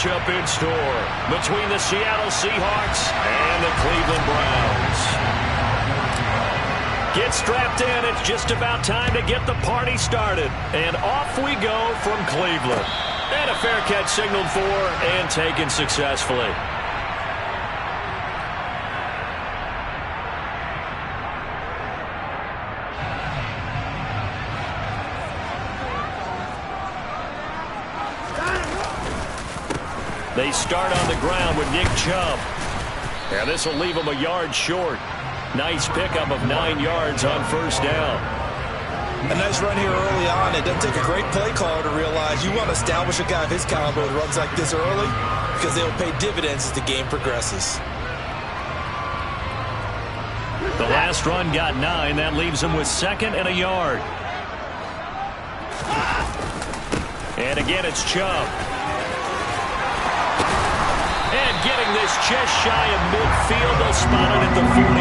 matchup in store between the Seattle Seahawks and the Cleveland Browns. Get strapped in. It's just about time to get the party started. And off we go from Cleveland. And a fair catch signaled for and taken successfully. They start on the ground with Nick Chubb. And this will leave him a yard short. Nice pickup of 9 yards on first down. A nice run here early on. It doesn't take a great play caller to realize you want to establish a guy of his caliber with runs like this early because they'll pay dividends as the game progresses. The last run got 9. That leaves him with 2nd and a yard. And again, it's Chubb. And getting this just shy of midfield, they'll spot it at the 49.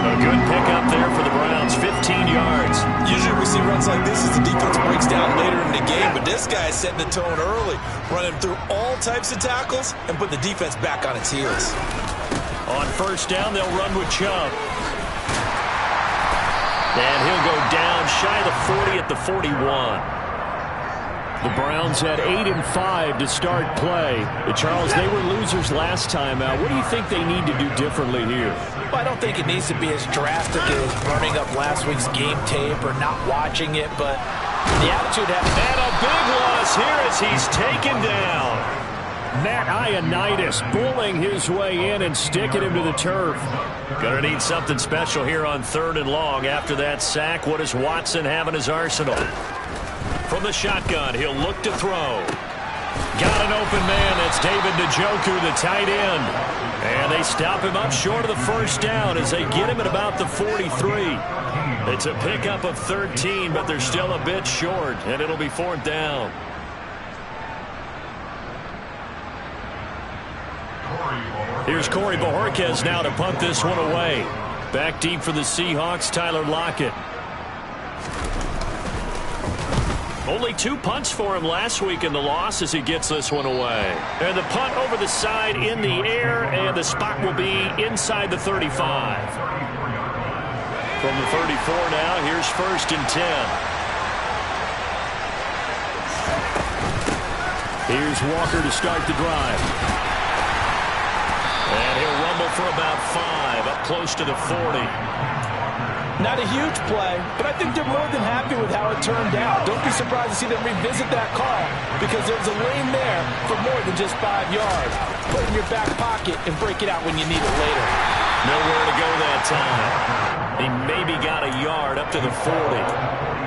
A good pickup there for the Browns, 15 yards. Usually we see runs like this as the defense breaks down later in the game, but this guy is setting the tone early, running through all types of tackles and put the defense back on its heels. On first down, they'll run with Chubb. And he'll go down shy of the 40 at the 41. The Browns had 8 and 5 to start play. Charles, they were losers last time out. What do you think they need to do differently here? Well, I don't think it needs to be as drastic as burning up last week's game tape or not watching it, but the attitude has... And a big loss here as he's taken down. Matt Ioannidis bullying his way in and sticking him to the turf. Gonna need something special here on 3rd and long. After that sack, what does Watson have in his arsenal? From the shotgun, he'll look to throw. Got an open man. That's David Njoku, the tight end. And they stop him up short of the first down as they get him at about the 43. It's a pickup of 13, but they're still a bit short, and it'll be 4th down. Here's Corey Bojorquez now to punt this one away. Back deep for the Seahawks, Tyler Lockett. Only 2 punts for him last week in the loss as he gets this one away. And the punt over the side in the air, and the spot will be inside the 35. From the 34 now, here's 1st and 10. Here's Walker to start the drive. And he'll rumble for about 5, up close to the 40. Not a huge play, but I think they're more than happy with how it turned out. Don't be surprised to see them revisit that call because there's a lane there for more than just 5 yards. Put it in your back pocket and break it out when you need it later. Nowhere to go that time. He maybe got a yard up to the 40.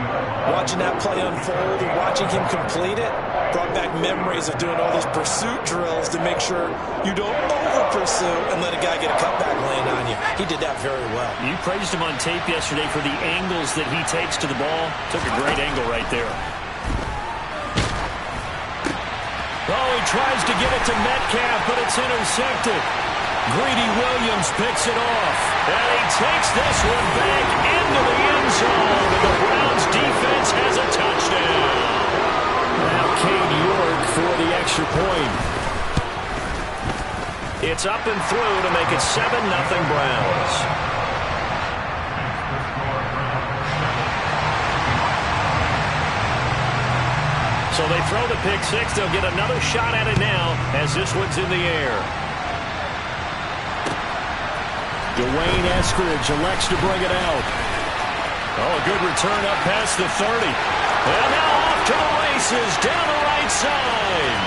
Watching that play unfold and watching him complete it brought back memories of doing all those pursuit drills to make sure you don't over-pursue and let a guy get a cutback lane on you. He did that very well. You praised him on tape yesterday for the angles that he takes to the ball. Took a great angle right there. Oh, he tries to get it to Metcalf, but it's intercepted. Greedy Williams picks it off. And he takes this one back into the end zone. And the Browns defense has a touchdown. Now Cade York for the extra point. It's up and through to make it 7-0 Browns. So they throw the pick six. They'll get another shot at it now as this one's in the air. Dwayne Eskridge elects to bring it out. Oh, a good return up past the 30. And now off to the races down the right side.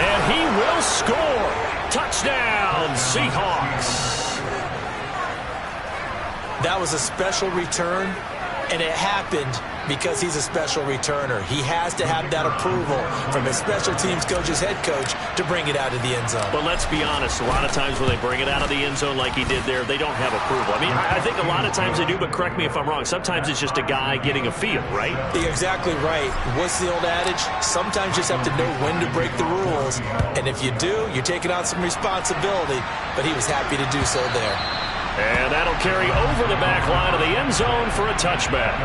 And he will score. Touchdown, Seahawks. That was a special return, and it happened because he's a special returner. He has to have that approval from his special teams coach's head coach to bring it out of the end zone. But let's be honest, a lot of times when they bring it out of the end zone like he did there, they don't have approval. I mean, I think a lot of times they do, but correct me if I'm wrong. Sometimes it's just a guy getting a feel, right? You're exactly right. What's the old adage? Sometimes you just have to know when to break the rules. And if you do, you're taking on some responsibility. But he was happy to do so there. And that'll carry over the back line of the end zone for a touchback.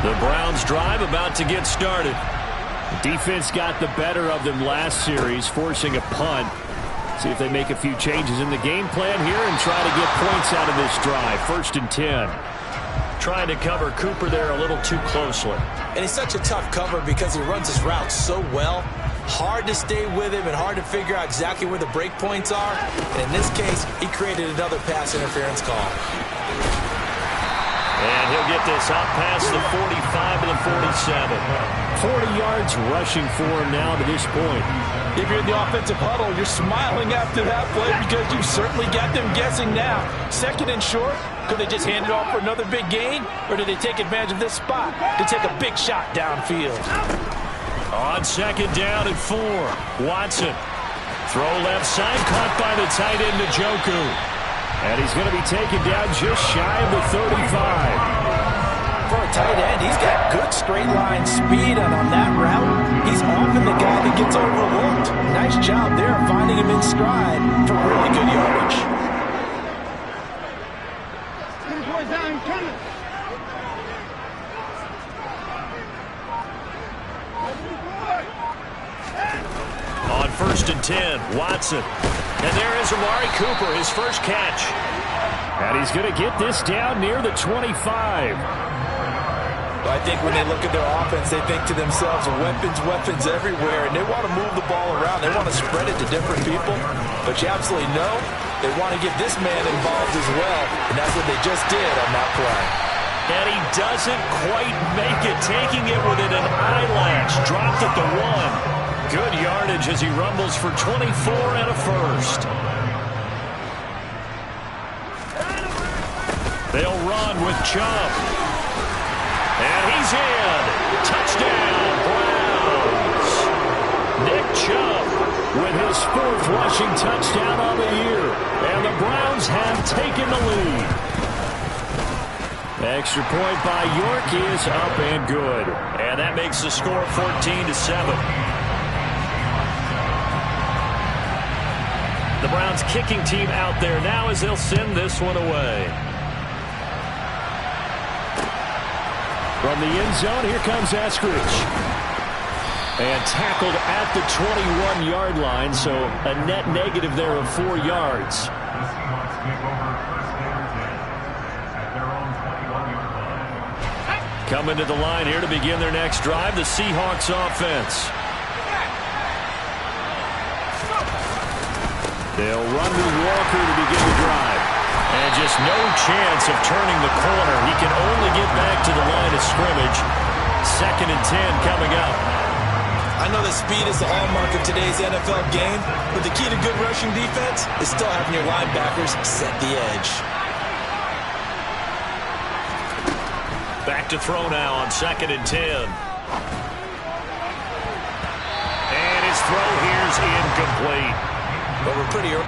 The Browns drive about to get started. The defense got the better of them last series, forcing a punt. See if they make a few changes in the game plan here and try to get points out of this drive. 1st and 10. Trying to cover Cooper there a little too closely. And he's such a tough cover because he runs his routes so well. Hard to stay with him and hard to figure out exactly where the break points are. And in this case, he created another pass interference call. And he'll get this up past the 45 to the 47. 40 yards rushing for him now to this point. If you're in the offensive huddle, you're smiling after that play because you certainly got them guessing now. 2nd and short, could they just hand it off for another big gain? Or did they take advantage of this spot to take a big shot downfield? On 2nd down and 4, Watson. Throw left side, caught by the tight end, Njoku. And he's going to be taken down just shy of the 35. For a tight end, he's got good straight line speed, and on that route, he's often the guy that gets overlooked. Nice job there finding him in stride for really good yardage. On 1st and 10, Watson. And there is Amari Cooper, his first catch. And he's going to get this down near the 25. I think when they look at their offense, they think to themselves, weapons everywhere, and they want to move the ball around. They want to spread it to different people. But you absolutely know they want to get this man involved as well, and that's what they just did on that play. And he doesn't quite make it, taking it within an eyelash. Dropped at the 1. Good yardage as he rumbles for 24 and a first. They'll run with Chubb. And he's in. Touchdown, Browns. Nick Chubb with his 4th rushing touchdown on the year. And the Browns have taken the lead. Extra point by York is up and good. And that makes the score 14-7. The Browns kicking team out there now as they'll send this one away. From the end zone, here comes Eskridge. And tackled at the 21-yard line, so a net negative there of 4 yards. Coming to the line here to begin their next drive, the Seahawks offense. They'll run with Walker to begin the drive. And just no chance of turning the corner. He can only get back to the line of scrimmage. 2nd and 10 coming up. I know that speed is the hallmark of today's NFL game, but the key to good rushing defense is still having your linebackers set the edge. Back to throw now on 2nd and 10. And his throw here's incomplete. But we're pretty early.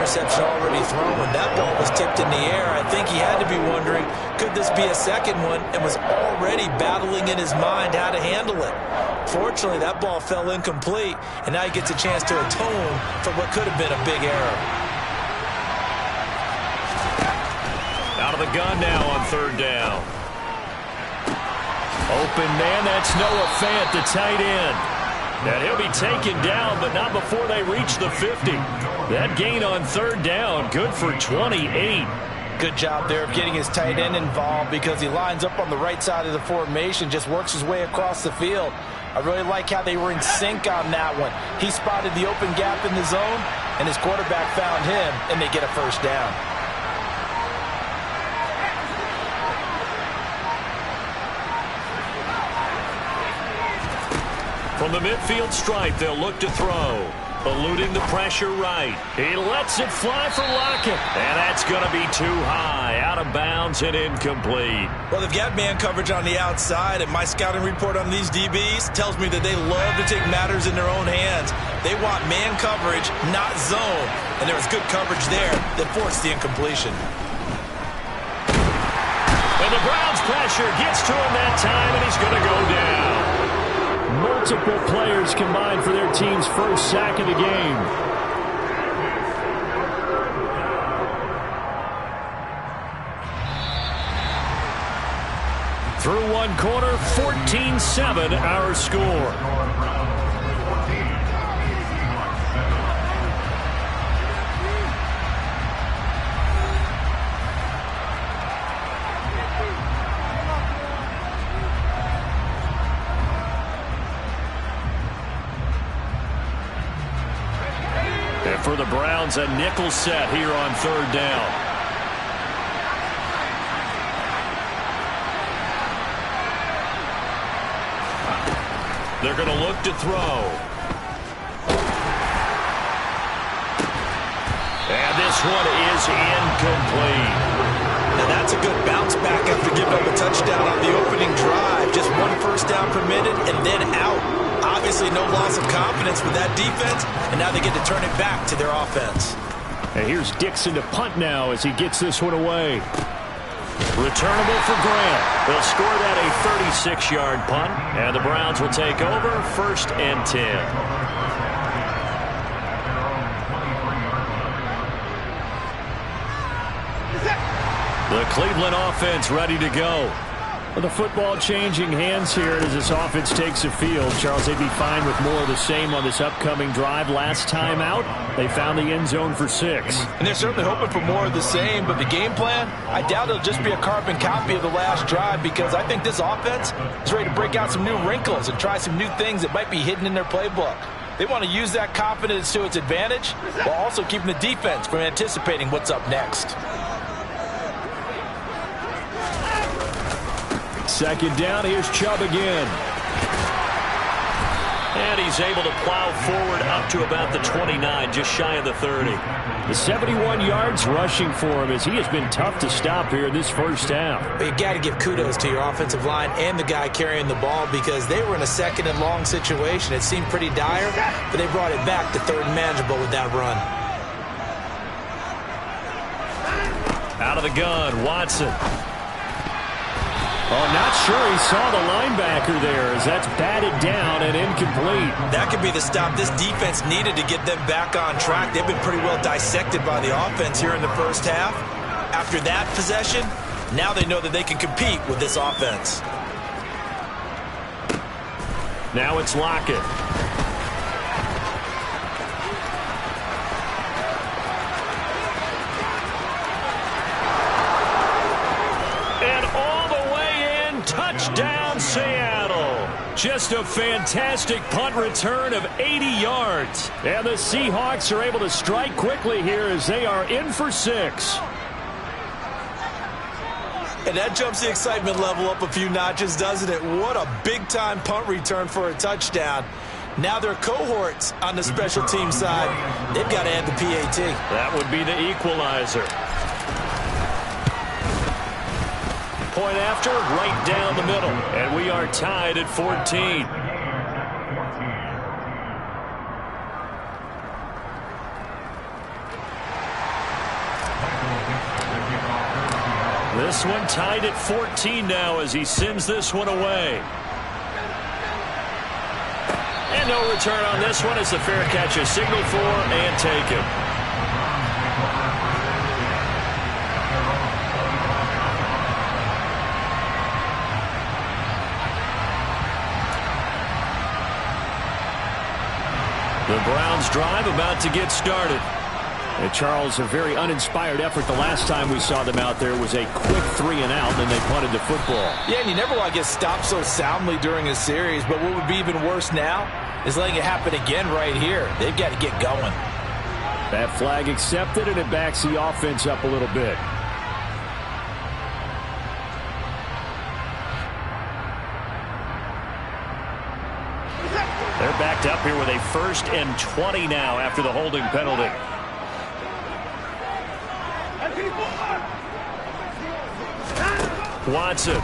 interception already thrown. When that ball was tipped in the air, I think he had to be wondering, could this be a second one, and was already battling in his mind how to handle it. Fortunately, that ball fell incomplete, and now he gets a chance to atone for what could have been a big error. Out of the gun now on third down. Open man, that's Noah Fant, the tight end. And he'll be taken down, but not before they reach the 50. That gain on third down, good for 28. Good job there of getting his tight end involved because he lines up on the right side of the formation, just works his way across the field. I really like how they were in sync on that one. He spotted the open gap in the zone, and his quarterback found him, and they get a first down. From the midfield stripe, they'll look to throw. Eluding the pressure right. He lets it fly for Lockett. And that's going to be too high. Out of bounds and incomplete. Well, they've got man coverage on the outside, and my scouting report on these DBs tells me that they love to take matters in their own hands. They want man coverage, not zone. And there was good coverage there that forced the incompletion. And the Browns' pressure gets to him that time, and he's going to go down. Multiple players combined for their team's first sack of the game. Through one quarter, 14-7 our score. For the Browns, a nickel set here on third down. They're going to look to throw. And this one is incomplete. Now that's a good bounce back after giving up a touchdown on the opening drive. Just one first down permitted and then out. Obviously no loss of confidence with that defense, and now they get to turn it back to their offense. And here's Dixon to punt now as he gets this one away. Returnable for Grant. They'll score that a 36-yard punt, and the Browns will take over 1st and 10. The Cleveland offense ready to go. Well, the football changing hands here as this offense takes the field. Charles, they'd be fine with more of the same on this upcoming drive. Last time out, they found the end zone for 6. And they're certainly hoping for more of the same, but the game plan, I doubt it'll just be a carbon copy of the last drive because I think this offense is ready to break out some new wrinkles and try some new things that might be hidden in their playbook. They want to use that confidence to its advantage while also keeping the defense from anticipating what's up next. Second down, here's Chubb again. And he's able to plow forward up to about the 29, just shy of the 30. The 71 yards rushing for him as he has been tough to stop here in this first half. But you got to give kudos to your offensive line and the guy carrying the ball because they were in a second and long situation. It seemed pretty dire, but they brought it back to third and manageable with that run. Out of the gun, Watson. Oh, not sure he saw the linebacker there as that's batted down and incomplete. That could be the stop this defense needed to get them back on track. They've been pretty well dissected by the offense here in the first half. After that possession, now they know that they can compete with this offense. Now it's Lockett. Touchdown, Seattle. Just a fantastic punt return of 80 yards. And the Seahawks are able to strike quickly here as they are in for 6. And that jumps the excitement level up a few notches, doesn't it? What a big-time punt return for a touchdown. Now their cohorts on the special team side, they've got to add the PAT. That would be the equalizer. Point after, right down the middle. And we are tied at 14. This one tied at 14 now as he sends this one away. And no return on this one as the fair catch is signaled for and taken. The Browns drive about to get started. And Charles, a very uninspired effort. The last time we saw them out there was a quick 3 and out, and they punted the football. Yeah, and you never want to get stopped so soundly during a series, but what would be even worse now is letting it happen again right here. They've got to get going. That flag accepted, and it backs the offense up a little bit. They're backed up here with a 1st and 20 now after the holding penalty. Watson.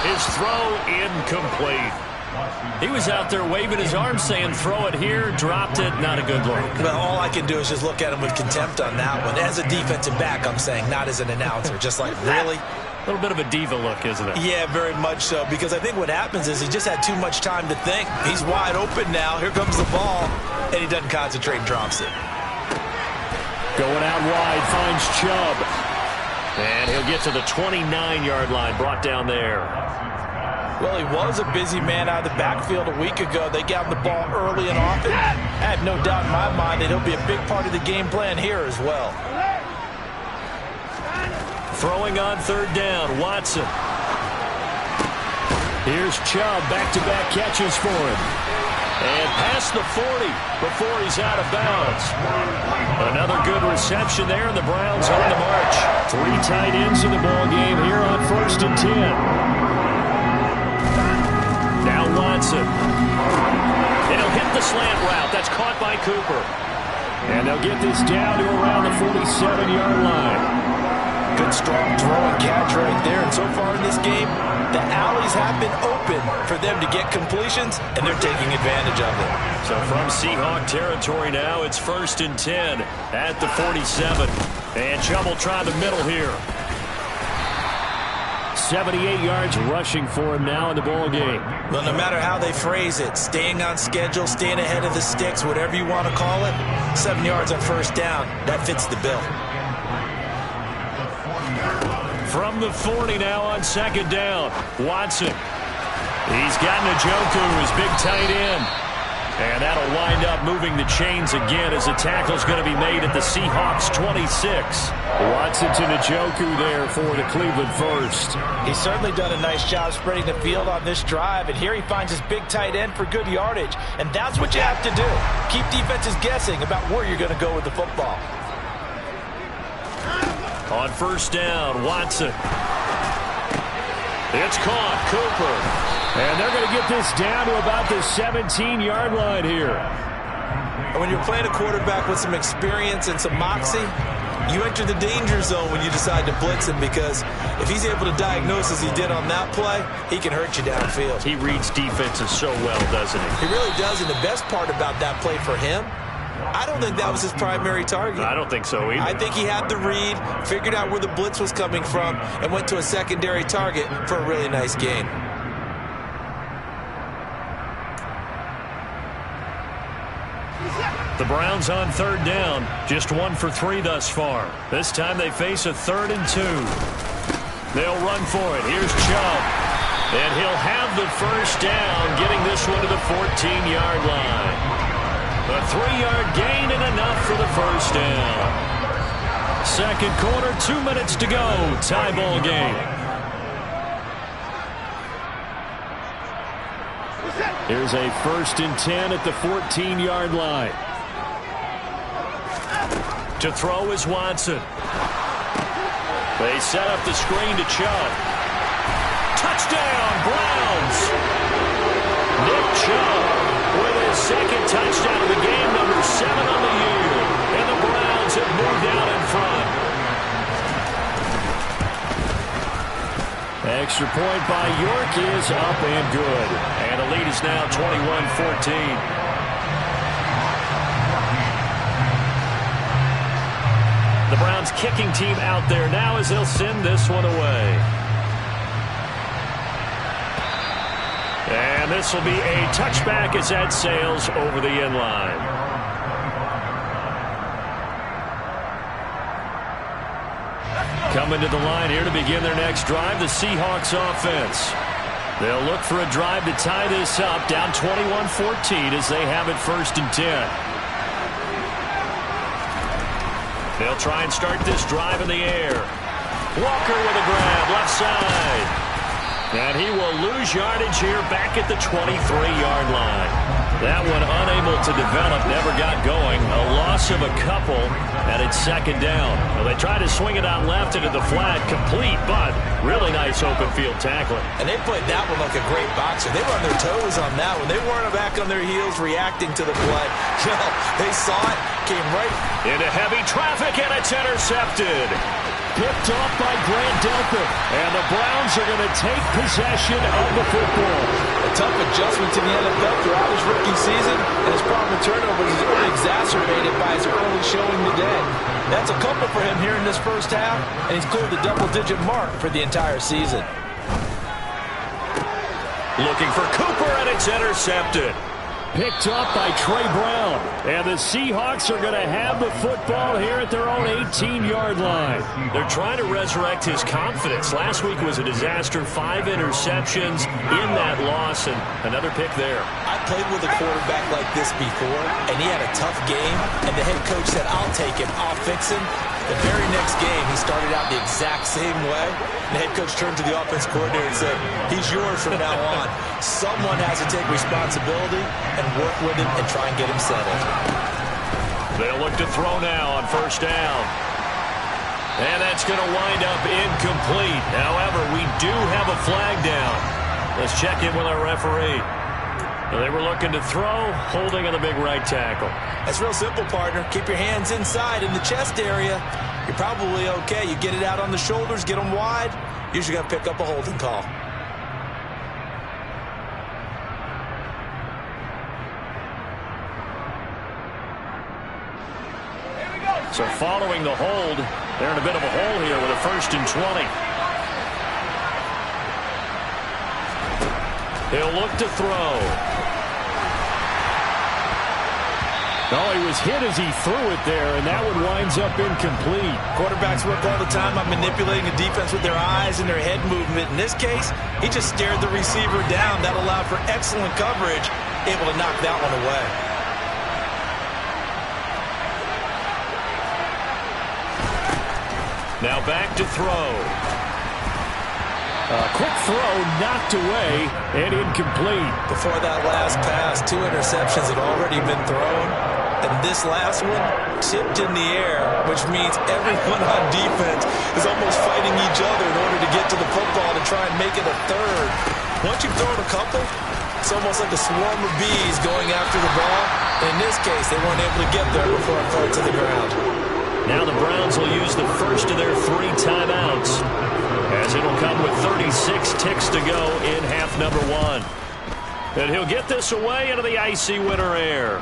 His throw incomplete. He was out there waving his arms saying throw it here, dropped it, not a good look. Well, all I can do is just look at him with contempt on that one. As a defensive back, I'm saying, not as an announcer. Just like, really? A little bit of a diva look, isn't it? Yeah, very much so, because I think what happens is he just had too much time to think. He's wide open now. Here comes the ball, and he doesn't concentrate and drops it. Going out wide, finds Chubb. And he'll get to the 29-yard line, brought down there. Well, he was a busy man out of the backfield a week ago. They got him the ball early and often. I have no doubt in my mind that he'll be a big part of the game plan here as well. Throwing on 3rd down, Watson. Here's Chubb, back-to-back catches for him. And past the 40 before he's out of bounds. Another good reception there, and the Browns on the march. 3 tight ends in the ball game here on 1st and 10. Now Watson. And he'll hit the slant route. That's caught by Cooper. And they'll get this down to around the 47-yard line. Good strong throw and catch right there. And so far in this game, the alleys have been open for them to get completions, and they're taking advantage of it. So from Seahawk territory now, it's 1st and 10 at the 47. And Chubb will try the middle here. 78 yards rushing for him now in the ball game. Well, no matter how they phrase it, staying on schedule, staying ahead of the sticks, whatever you want to call it, 7 yards on 1st down, that fits the bill. From the 40 now on 2nd down, Watson. He's got Njoku, his big tight end. And that'll wind up moving the chains again as the tackle's going to be made at the Seahawks 26. Watson to Njoku there for the Cleveland first. He's certainly done a nice job spreading the field on this drive, and here he finds his big tight end for good yardage. And that's what you have to do. Keep defenses guessing about where you're going to go with the football. On 1st down, Watson. It's caught, Cooper. And they're going to get this down to about the 17-yard line here. When you're playing a quarterback with some experience and some moxie, you enter the danger zone when you decide to blitz him, because if he's able to diagnose as he did on that play, he can hurt you downfield. He reads defenses so well, doesn't he? He really does, and the best part about that play for him, I don't think that was his primary target. I don't think so either. I think he had the read, figured out where the blitz was coming from, and went to a secondary target for a really nice gain. The Browns on 3rd down, just 1 for 3 thus far. This time they face a 3rd and 2. They'll run for it. Here's Chubb. And he'll have the 1st down, getting this one to the 14-yard line. A 3-yard gain and enough for the 1st down. 2nd quarter, 2 minutes to go. Tie ball game. Here's a 1st and 10 at the 14-yard line. To throw is Watson. They set up the screen to Chubb. Touchdown, Browns! Nick Chubb with his 2nd touchdown of the game, number 7 on the year. And the Browns have moved out in front. Extra point by York is up and good. And the lead is now 21-14. The Browns kicking team out there now as they'll send this one away. And this will be a touchback as that sails over the end line. Coming to the line here to begin their next drive, the Seahawks offense. They'll look for a drive to tie this up, down 21-14 as they have it 1st and 10. They'll try and start this drive in the air. Walker with a grab, left side. And he will lose yardage here back at the 23-yard line. That one unable to develop, never got going. A loss of a couple, and it's 2nd down. Well, they try to swing it out left into the flat, complete, but really nice open field tackling. And they played that one like a great boxer. They were on their toes on that one. They weren't back on their heels reacting to the play. No, they saw it, came right into heavy traffic, and it's intercepted. Picked off by Grant Delpit. And the Browns are going to take possession of the football. A tough adjustment to the NFL throughout his rookie season, and his problem with turnovers is only exacerbated by his early showing today. That's a couple for him here in this first half, and he's cleared the double-digit mark for the entire season. Looking for Cooper, and it's intercepted. Picked up by Trey Brown. And the Seahawks are going to have the football here at their own 18-yard line. They're trying to resurrect his confidence. Last week was a disaster. 5 interceptions in that loss, and another pick there. I played with a quarterback like this before, and he had a tough game, and the head coach said, I'll take him, I'll fix him. The very next game, he started out the exact same way. The head coach turned to the offense coordinator and said, he's yours from now on. Someone has to take responsibility and work with him and try and get him settled. They'll look to throw now on 1st down. And that's going to wind up incomplete. However, we do have a flag down. Let's check in with our referee. They were looking to throw, holding on the big right tackle. That's real simple, partner. Keep your hands inside in the chest area. You're probably okay. You get it out on the shoulders, get them wide. Usually got to pick up a holding call. So following the hold, they're in a bit of a hole here with a 1st and 20. He'll look to throw. Oh, he was hit as he threw it there, and that one winds up incomplete. Quarterbacks work all the time on manipulating the defense with their eyes and their head movement. In this case, he just stared the receiver down. That allowed for excellent coverage, able to knock that one away. Now back to throw. A quick throw knocked away and incomplete. Before that last pass, 2 interceptions had already been thrown. And this last one tipped in the air, which means everyone on defense is almost fighting each other in order to get to the football to try and make it a 3rd. Once you've thrown a couple, it's almost like a swarm of bees going after the ball. In this case, they weren't able to get there before it fell to the ground. Now the Browns will use the first of their 3 timeouts, as it'll come with 36 ticks to go in half number 1. And he'll get this away into the icy winter air.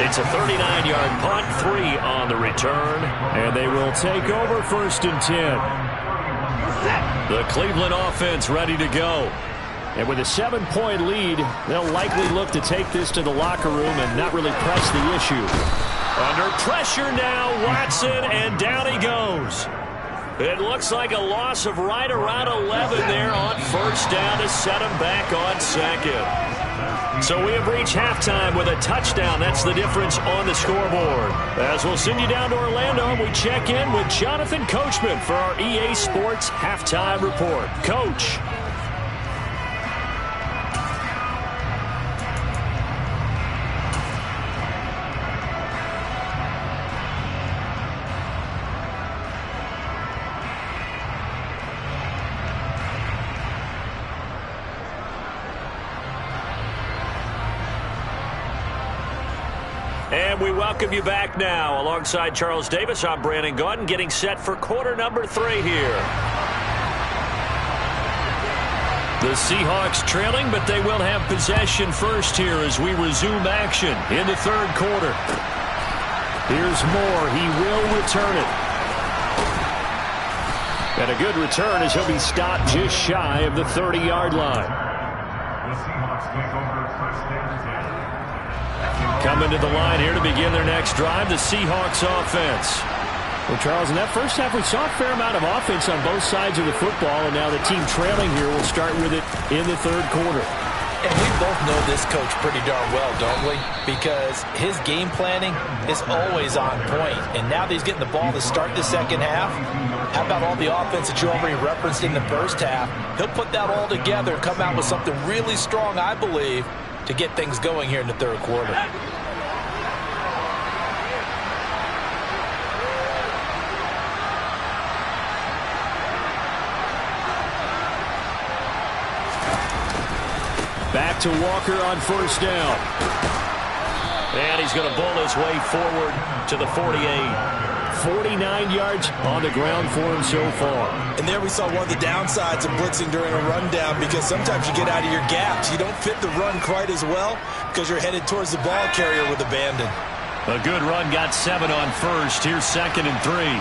It's a 39-yard punt, 3 on the return. And they will take over 1st and 10. The Cleveland offense ready to go. And with a 7-point lead, they'll likely look to take this to the locker room and not really press the issue. Under pressure now, Watson, and down he goes. It looks like a loss of right around 11 there on 1st down to set him back on 2nd. So we have reached halftime with a touchdown. That's the difference on the scoreboard. As we'll send you down to Orlando, we check in with Jonathan Coachman for our EA Sports Halftime Report. Coach. And we welcome you back now. Alongside Charles Davis, I'm Brandon Gaudin, getting set for quarter number 3 here. The Seahawks trailing, but they will have possession first here as we resume action in the 3rd quarter. Here's Moore. He will return it. And a good return as he'll be stopped just shy of the 30-yard line. Coming to the line here to begin their next drive, the Seahawks offense. Well, Charles, in that first half, we saw a fair amount of offense on both sides of the football, and now the team trailing here will start with it in the third quarter. And we both know this coach pretty darn well, don't we? Because his game planning is always on point. And now that he's getting the ball to start the second half, how about all the offense that you already referenced in the first half? He'll put that all together and come out with something really strong, I believe, to get things going here in the third quarter. Back to Walker on first down. And he's going to bull his way forward to the 48. 49 yards on the ground for him so far. And there we saw one of the downsides of blitzing during a rundown, because sometimes you get out of your gaps. You don't fit the run quite as well because you're headed towards the ball carrier with abandon. A good run, got 7 on first. Here's 2nd and 3.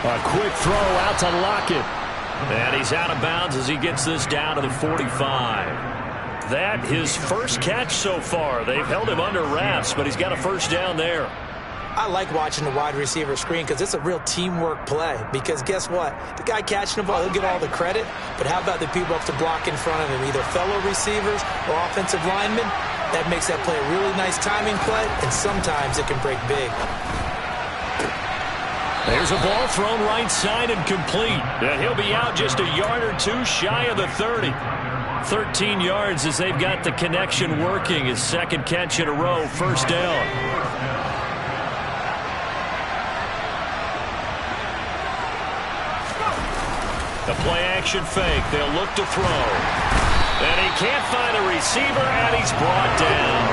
A quick throw out to Lockett. And he's out of bounds as he gets this down to the 45. That his first catch so far. They've held him under wraps, but he's got a first down there. I like watching the wide receiver screen because it's a real teamwork play. Because guess what? The guy catching the ball, he'll get all the credit. But how about the people up to block in front of him, either fellow receivers or offensive linemen? That makes that play a really nice timing play, and sometimes it can break big. There's a ball thrown right side and complete. And he'll be out just a yard or two shy of the 30. 13 yards as they've got the connection working. His second catch in a row, first down. The play-action fake. They'll look to throw. And he can't find a receiver, and he's brought down.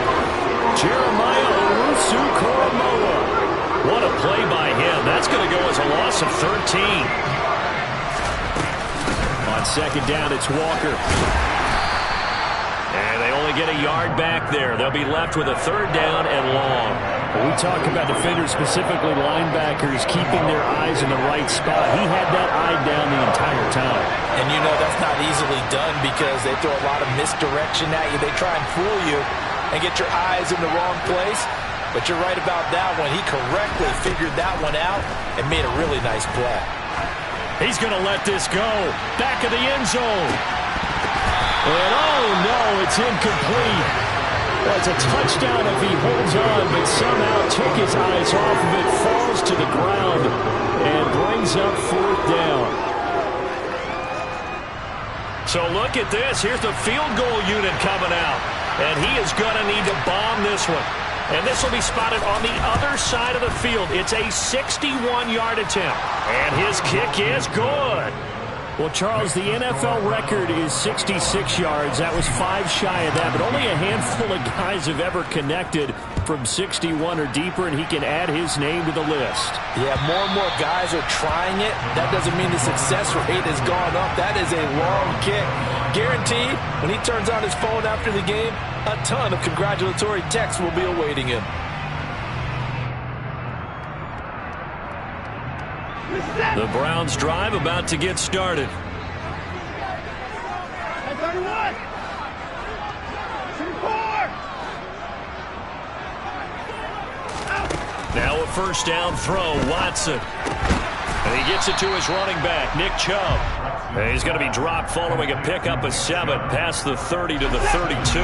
Jeremiah Owusu-Koramoah. What a play by him. That's going to go as a loss of 13. On second down, it's Walker. And they only get a yard back there. They'll be left with a third down and long. When we talk about defenders, specifically linebackers, keeping their eyes in the right spot. He had that eye down the entire time. And you know that's not easily done because they throw a lot of misdirection at you. They try and fool you and get your eyes in the wrong place. But you're right about that one. He correctly figured that one out and made a really nice play. He's going to let this go. Back of the end zone. And oh no, it's incomplete. Well, it's a touchdown if he holds on, but somehow took his eyes off of it, falls to the ground, and brings up fourth down. So look at this. Here's the field goal unit coming out. And he is going to need to bomb this one. And this will be spotted on the other side of the field. It's a 61-yard attempt. And his kick is good. Well, Charles, the NFL record is 66 yards. That was 5 shy of that, but only a handful of guys have ever connected from 61 or deeper, and he can add his name to the list. Yeah, more and more guys are trying it. That doesn't mean the success rate has gone up. That is a long kick. Guaranteed, when he turns on his phone after the game, a ton of congratulatory texts will be awaiting him. The Browns drive about to get started. Now a first down throw, Watson. And he gets it to his running back, Nick Chubb. And he's going to be dropped following a pickup of 7 past the 30 to the 32.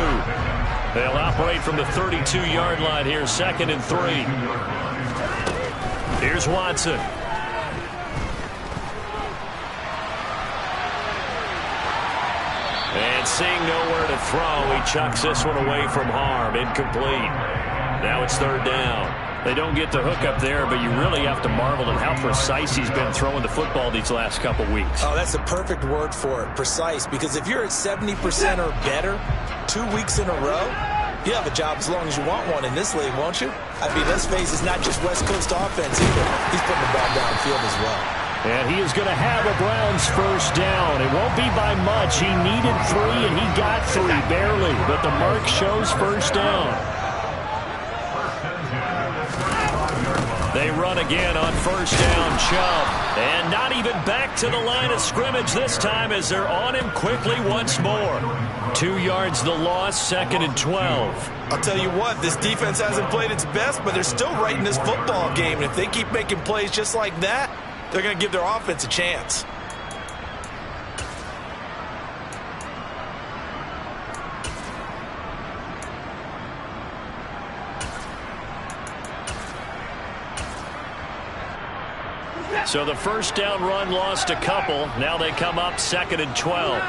They'll operate from the 32-yard line here, 2nd and 3. Here's Watson. And seeing nowhere to throw, he chucks this one away from harm. Incomplete. Now it's third down. They don't get the hook up there, but you really have to marvel at how precise he's been throwing the football these last couple weeks. Oh, that's the perfect word for it, precise, because if you're at 70% or better 2 weeks in a row, you have a job as long as you want one in this league, won't you? I mean, let's face it, it's not just West Coast offense either. He's putting the ball downfield as well. And he is going to have a Browns first down. It won't be by much. He needed 3, and he got 3, barely. But the mark shows first down. They run again on first down, Chubb. And not even back to the line of scrimmage this time as they're on him quickly once more. 2 yards the loss, 2nd and 12. I'll tell you what, this defense hasn't played its best, but they're still right in this football game. And if they keep making plays just like that, they're going to give their offense a chance. So the first down run lost a couple. Now they come up 2nd and 12.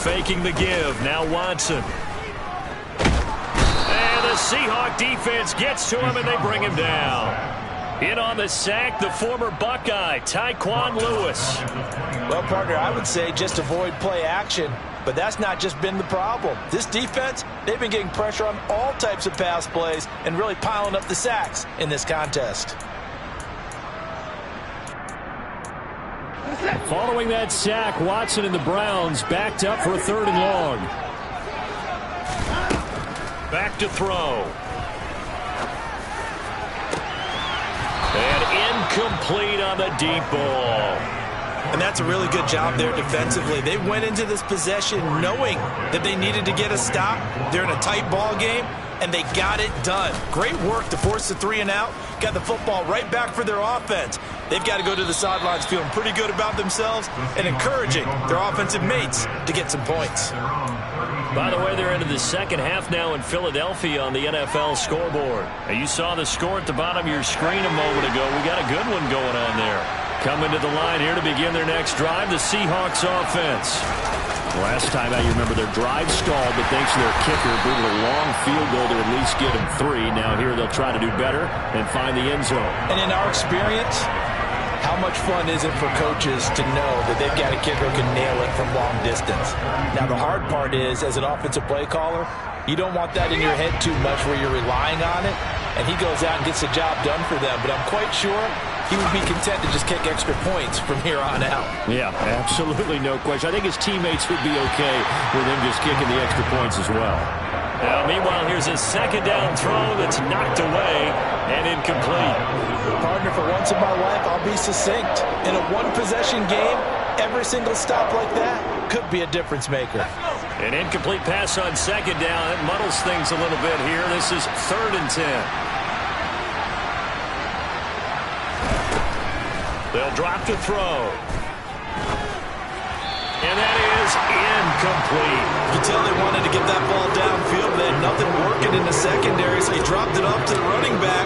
Faking the give. Now Watson. And the Seahawk defense gets to him, and they bring him down. In on the sack, the former Buckeye, Tyquan Lewis. Well, partner, I would say just avoid play action. But that's not just been the problem. This defense, they've been getting pressure on all types of pass plays and really piling up the sacks in this contest. Following that sack, Watson and the Browns backed up for a 3rd and long. Back to throw. And incomplete on the deep ball. And that's a really good job there defensively. They went into this possession knowing that they needed to get a stop. They're in a tight ball game, and they got it done. Great work to force the 3 and out. Got the football right back for their offense. They've got to go to the sidelines feeling pretty good about themselves and encouraging their offensive mates to get some points. By the way, they're into the second half now in Philadelphia on the NFL scoreboard. Now, you saw the score at the bottom of your screen a moment ago. We got a good one going on there. Coming to the line here to begin their next drive, the Seahawks offense. Last time out, you remember their drive stalled, but thanks to their kicker, booted a long field goal to at least get them 3. Now here they'll try to do better and find the end zone. And in our experience, how much fun is it for coaches to know that they've got a kicker who can nail it from long distance? Now, the hard part is, as an offensive play caller, you don't want that in your head too much where you're relying on it, and he goes out and gets the job done for them. But I'm quite sure he would be content to just kick extra points from here on out. Yeah, absolutely no question. I think his teammates would be okay with him just kicking the extra points as well. Now, meanwhile, here's a 2nd down throw that's knocked away and incomplete. Partner, for once in my life, I'll be succinct. In a one-possession game, every single stop like that could be a difference maker. An incomplete pass on 2nd down. It muddles things a little bit here. This is 3rd and 10. They'll drop to throw. And that is incomplete. You can tell they wanted to get that ball downfield. They had nothing working in the secondary, so he dropped it off to the running back.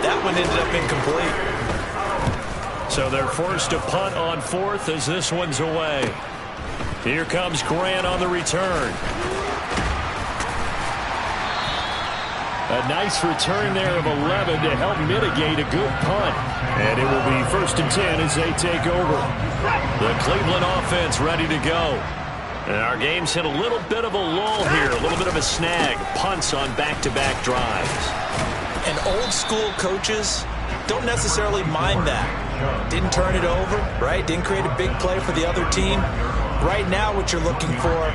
That one ended up incomplete. So they're forced to punt on 4th as this one's away. Here comes Grant on the return. A nice return there of 11 to help mitigate a good punt. And it will be 1st and 10 as they take over. The Cleveland offense ready to go. And our game's hit a little bit of a lull here, a little bit of a snag. Punts on back-to-back drives. And old-school coaches don't necessarily mind that. Didn't turn it over, right? Didn't create a big play for the other team. Right now what you're looking for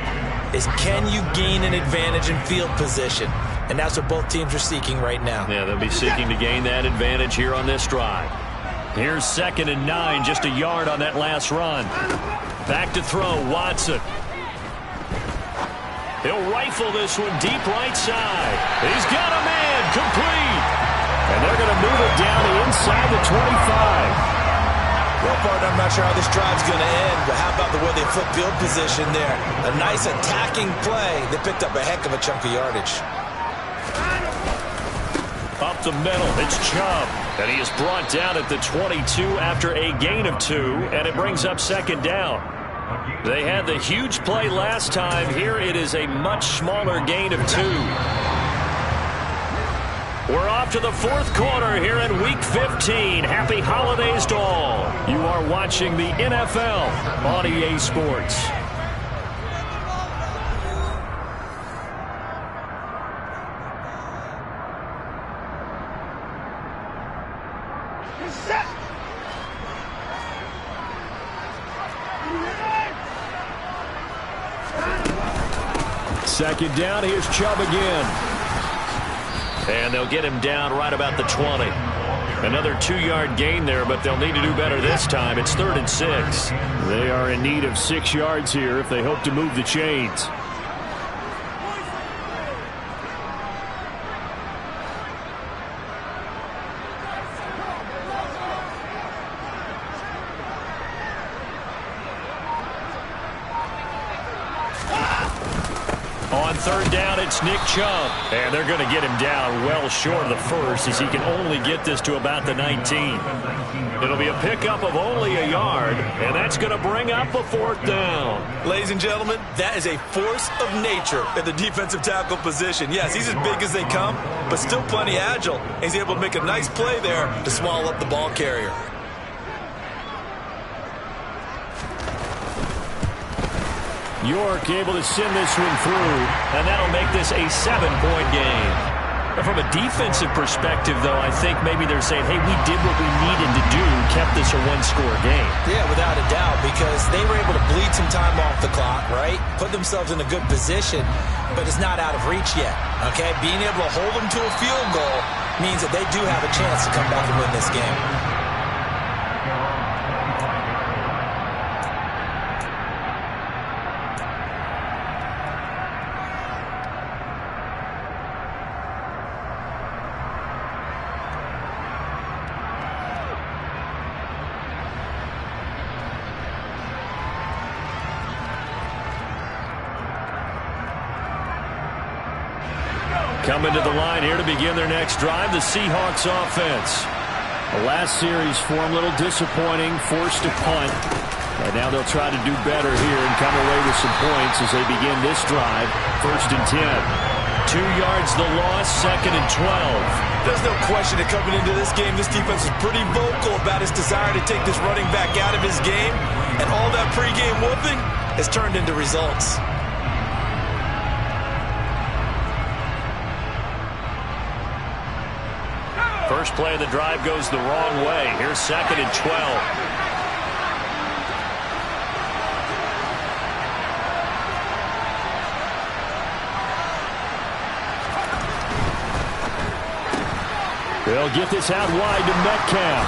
is, can you gain an advantage in field position? And that's what both teams are seeking right now. Yeah, they'll be seeking to gain that advantage here on this drive. Here's 2nd and 9, just a yard on that last run. Back to throw, Watson. He'll rifle this one deep right side. He's got a man, complete. And they're going to move it down to inside the 25. Well, partner, I'm not sure how this drive's going to end, but how about the way they flip field position there? A nice attacking play. They picked up a heck of a chunk of yardage. Up the middle, it's Chubb. And he is brought down at the 22 after a gain of 2, and it brings up 2nd down. They had the huge play last time. Here it is a much smaller gain of 2. We're off to the 4th quarter here in Week 15. Happy holidays to all. You are watching the NFL on EA Sports. 2nd down. Here's Chubb again. And they'll get him down right about the 20. Another 2-yard gain there, but they'll need to do better this time. It's 3rd and 6. They are in need of 6 yards here if they hope to move the chains. On 3rd down, it's Nick Chubb. And they're going to get him down well short of the first as he can only get this to about the 19. It'll be a pickup of only a yard, and that's going to bring up a 4th down. Ladies and gentlemen, that is a force of nature at the defensive tackle position. Yes, he's as big as they come, but still plenty agile. He's able to make a nice play there to swallow up the ball carrier. York able to send this one through, and that'll make this a 7-point game. From a defensive perspective, though, I think maybe they're saying, hey, we did what we needed to do, kept this a 1-score game. Yeah, without a doubt, because they were able to bleed some time off the clock, right? Put themselves in a good position, but it's not out of reach yet, okay? Being able to hold them to a field goal means that they do have a chance to come back and win this game. Coming to the line here to begin their next drive, the Seahawks offense. The last series for them, a little disappointing, forced to punt. And now they'll try to do better here and come away with some points as they begin this drive. 1st and 10. 2 yards the loss, 2nd and 12. There's no question that coming into this game, this defense is pretty vocal about its desire to take this running back out of his game. And all that pregame whooping has turned into results. First play of the drive goes the wrong way. Here's 2nd and 12. They'll get this out wide to Metcalf.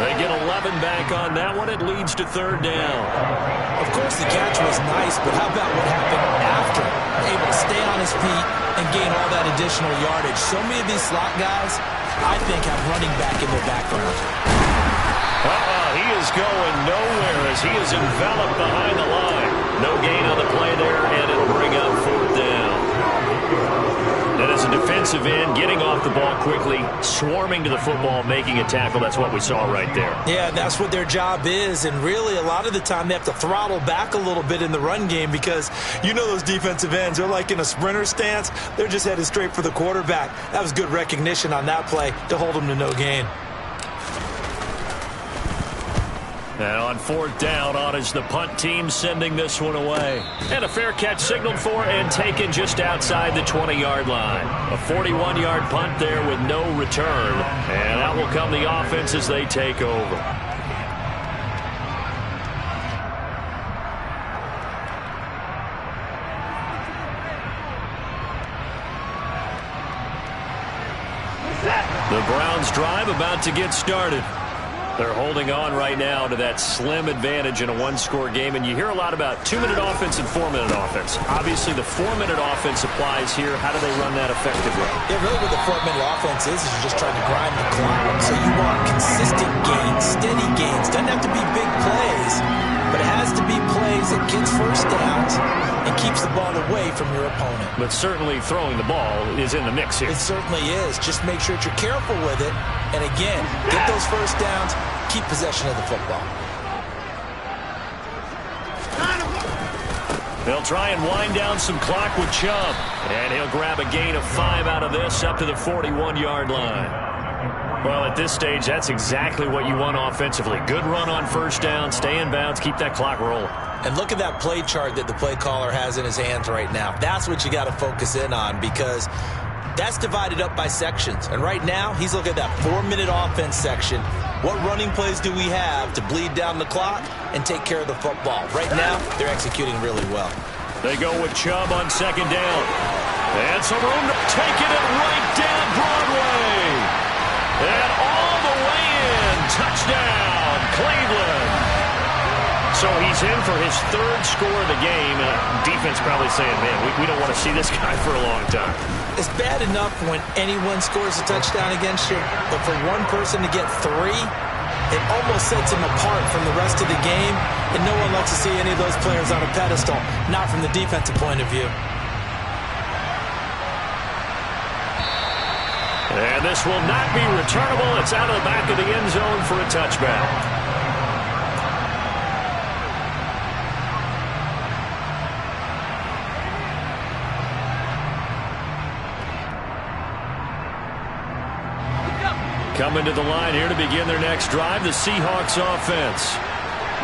They get 11 back on that one. It leads to 3rd down. Of course, the catch was nice, but how about what happened after? Able to stay on his feet and gain all that additional yardage. So many of these slot guys, I think, have running back in their background. He is going nowhere as he is enveloped behind the line. No gain on the play there, and it'll bring up 4th down. And as a defensive end, getting off the ball quickly, swarming to the football, making a tackle, that's what we saw right there. Yeah, that's what their job is, and really a lot of the time they have to throttle back a little bit in the run game because you know those defensive ends, they're like in a sprinter stance. They're just headed straight for the quarterback. That was good recognition on that play to hold them to no gain. And on 4th down, on is the punt team sending this one away. And a fair catch signaled for and taken just outside the 20-yard line. A 41-yard punt there with no return. And out will come the offense as they take over. The Browns drive about to get started. They're holding on right now to that slim advantage in a 1-score game, and you hear a lot about 2-minute offense and 4-minute offense. Obviously, the 4-minute offense applies here. How do they run that effectively? Yeah, really what the 4-minute offense is you're just trying to grind the clock. So you want consistent gains, steady gains. Doesn't have to be big plays, but it has to be plays that gets first downs and keeps the ball away from your opponent. But certainly throwing the ball is in the mix here. It certainly is. Just make sure that you're careful with it. And again, get those first downs, keep possession of the football. They'll try and wind down some clock with Chubb. And he'll grab a gain of 5 out of this up to the 41-yard line. Well, at this stage, that's exactly what you want offensively. Good run on first down, stay in bounds, keep that clock rolling. And look at that play chart that the play caller has in his hands right now. That's what you got to focus in on because that's divided up by sections. And right now, he's looking at that 4-minute offense section. What running plays do we have to bleed down the clock and take care of the football? Right now, they're executing really well. They go with Chubb on second down. And some room to take it right down Broadway. And all the way in. Touchdown, Cleveland. So he's in for his third score of the game. Defense probably saying, man, we don't want to see this guy for a long time. It's bad enough when anyone scores a touchdown against you, but for one person to get 3, it almost sets him apart from the rest of the game, and no one likes to see any of those players on a pedestal, not from the defensive point of view. And this will not be returnable. It's out of the back of the end zone for a touchback. Coming to the line here to begin their next drive, the Seahawks offense.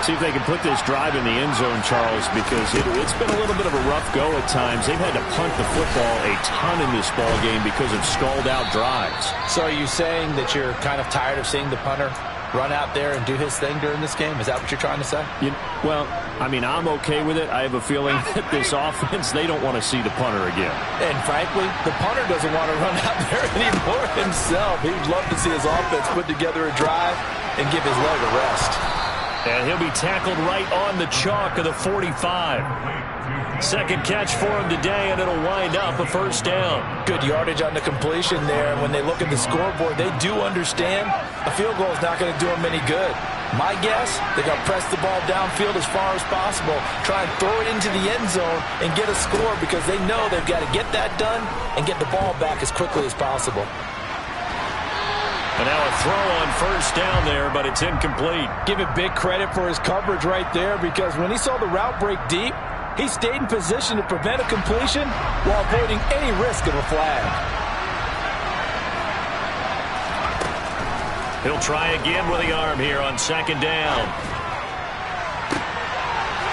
See if they can put this drive in the end zone, Charles, because it's been a little bit of a rough go at times. They've had to punt the football a ton in this ball game because of stalled-out drives. So are you saying that you're kind of tired of seeing the punter run out there and do his thing during this game? Is that what you're trying to say? Well, I mean, I'm okay with it. I have a feeling that this offense, they don't want to see the punter again. And frankly, the punter doesn't want to run out there anymore himself. He'd love to see his offense put together a drive and give his leg a rest. And he'll be tackled right on the chalk of the 45. Second catch for him today, and it'll wind up a first down. Good yardage on the completion there. When they look at the scoreboard, they do understand a field goal is not going to do them any good. My guess, they're going to press the ball downfield as far as possible, try and throw it into the end zone and get a score because they know they've got to get that done and get the ball back as quickly as possible. And now a throw on first down there, but it's incomplete. Give it big credit for his coverage right there because when he saw the route break deep, he stayed in position to prevent a completion while avoiding any risk of a flag. He'll try again with the arm here on second down.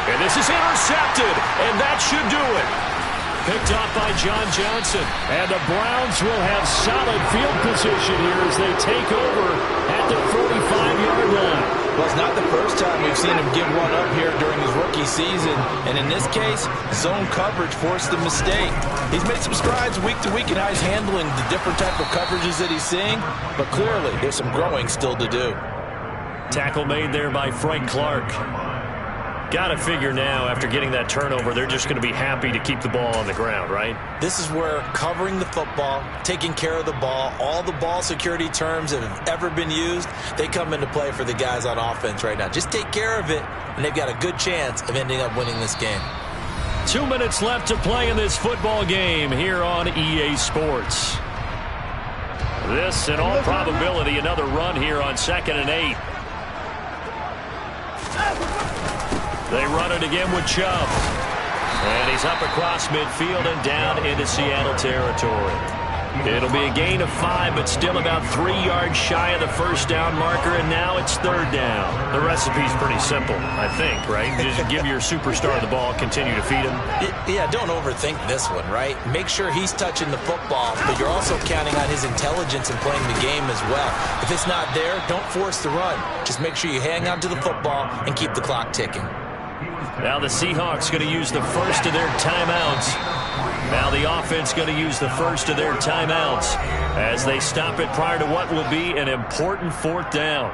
And this is intercepted, and that should do it. Picked off by John Johnson. And the Browns will have solid field position here as they take over at the 45-yard line. Well, it's not the first time we've seen him give one up here during his rookie season. And in this case, zone coverage forced the mistake. He's made some strides week to week in how he's handling the different type of coverages that he's seeing. But clearly, there's some growing still to do. Tackle made there by Frank Clark. Got to figure now, after getting that turnover, they're just going to be happy to keep the ball on the ground, right? This is where covering the football, taking care of the ball, all the ball security terms that have ever been used, they come into play for the guys on offense right now. Just take care of it, and they've got a good chance of ending up winning this game. 2 minutes left to play in this football game here on EA Sports. This, in all probability, another run here on 2nd and 8. They run it again with Chubb. And he's up across midfield and down into Seattle territory. It'll be a gain of 5, but still about 3 yards shy of the first down marker, and now it's 3rd down. The recipe's pretty simple, I think, right? Just give your superstar the ball, continue to feed him. Yeah, don't overthink this one, right? Make sure he's touching the football, but you're also counting on his intelligence in playing the game as well. If it's not there, don't force the run. Just make sure you hang on to the football and keep the clock ticking. Now the Seahawks going to use the first of their timeouts. Now the offense going to use the first of their timeouts as they stop it prior to what will be an important 4th down.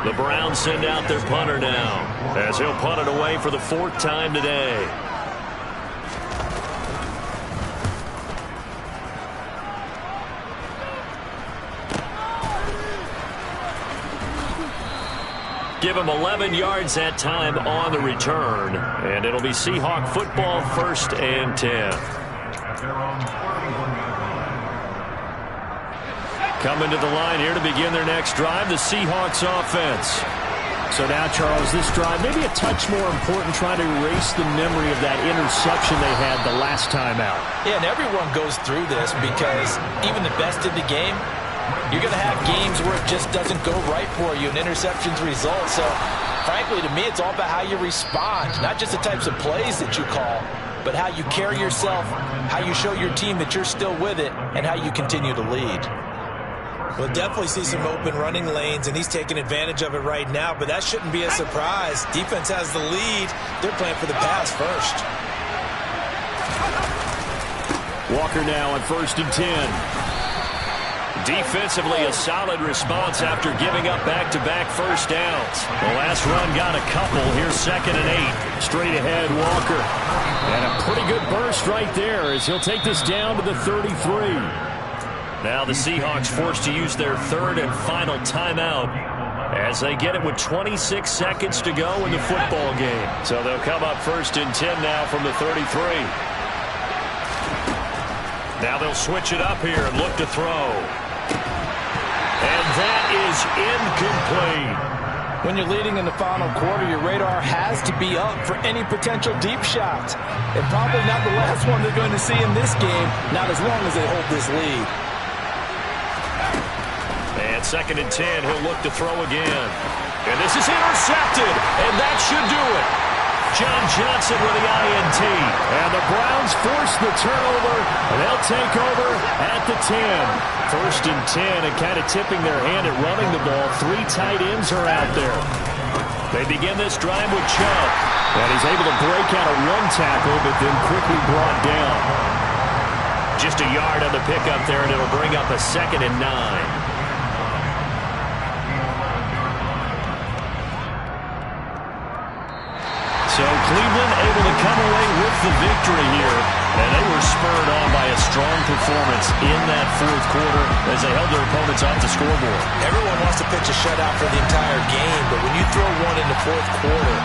The Browns send out their punter now as he'll punt it away for the 4th time today. Give him 11 yards that time on the return. And it'll be Seahawk football, 1st and 10. Coming to the line here to begin their next drive, the Seahawks offense. So now, Charles, this drive may be a touch more important, trying to erase the memory of that interception they had the last time out. Yeah, and everyone goes through this because even the best in the game, you're going to have games where it just doesn't go right for you, and interceptions result. So, frankly, to me, it's all about how you respond, not just the types of plays that you call, but how you carry yourself, how you show your team that you're still with it, and how you continue to lead. We'll definitely see some open running lanes, and he's taking advantage of it right now, but that shouldn't be a surprise. Defense has the lead. They're playing for the pass first. Walker now on 1st and 10. Defensively, a solid response after giving up back-to-back first downs. The last run got a couple. Here's 2nd and 8. Straight ahead, Walker. And a pretty good burst right there as he'll take this down to the 33. Now the Seahawks forced to use their 3rd and final timeout as they get it with 26 seconds to go in the football game. So they'll come up 1st and 10 now from the 33. Now they'll switch it up here and look to throw. And that is incomplete. When you're leading in the final quarter, your radar has to be up for any potential deep shots. And probably not the last one they're going to see in this game, not as long as they hold this lead. And 2nd and 10, he'll look to throw again. And this is intercepted, and that should do it. John Johnson with the INT. And the Browns force the turnover, and they'll take over at the 10. 1st and 10, and kind of tipping their hand at running the ball. 3 tight ends are out there. They begin this drive with Chubb. And he's able to break out a one tackle, but then quickly brought down. Just a yard on the pickup there, and it'll bring up a 2nd and 9. So Cleveland able to come away with the victory here. And they were spurred on by a strong performance in that 4th quarter as they held their opponents off the scoreboard. Everyone wants to pitch a shutout for the entire game, but when you throw one in the 4th quarter,